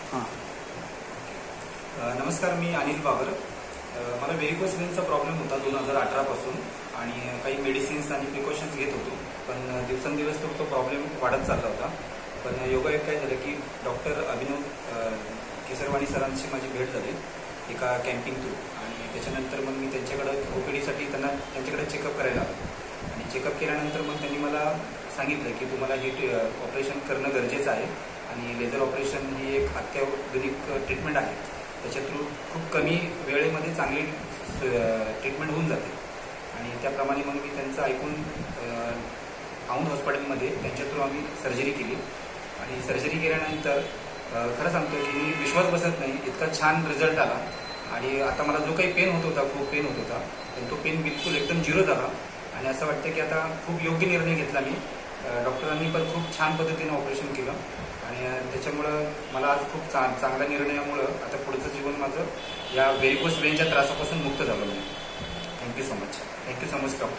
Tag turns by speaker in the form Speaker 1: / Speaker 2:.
Speaker 1: हां.
Speaker 2: नमस्कार, मी अनिल बाबर. मला व्हेरिकोस वेनचा प्रॉब्लेम होता 2018 पासून आणि काही मेडिसिन्स आणि प्रिकॉशन्स घेत होतो, पण दिवसेंदिवस तो प्रॉब्लेम वाढत चालला होता. पण योगायोग काय झालं की डॉक्टर अभिनव केसरवाणी सरांची माझी भेट झाली एका कॅम्पिंग थ्रू, आणि त्याच्यानंतर मग मी त्यांच्याकडे ओपीडीसाठी त्यांच्याकडे चेकअप करायला आलो. आणि चेकअप केल्यानंतर मग त्यांनी मला सांगितलं की तुम्हाला हे ऑपरेशन करणं गरजेचं आहे, आणि लेझर ऑपरेशन ही एक अत्याधुनिक ट्रीटमेंट आहे. त्याच्या थ्रू खूप कमी वेळेमध्ये चांगली ट्रीटमेंट होऊन जाते. आणि त्याप्रमाणे मग मी त्यांचं ऐकून औंध हॉस्पिटलमध्ये त्यांच्या थ्रू आम्ही सर्जरी केली. आणि सर्जरी केल्यानंतर खरं सांगतो की मी विश्वास बसत नाही, इतका छान रिझल्ट आला. आणि आता मला जो काही पेन होत होता, खूप पेन होत होता, पण तो पेन बिलकुल एकदम झिरो झाला. आणि असं वाटतं की आता खूप योग्य निर्णय घेतला मी. डॉक्टरांनी पण खूप छान पद्धतीनं ऑपरेशन केलं, आणि त्याच्यामुळं मला आज खूप चांगल्या निर्णयामुळं आता पुढचं जीवन माझं या व्हेरिकोस वेनच्या त्रासापासून मुक्त झालं. Thank you so much doctor.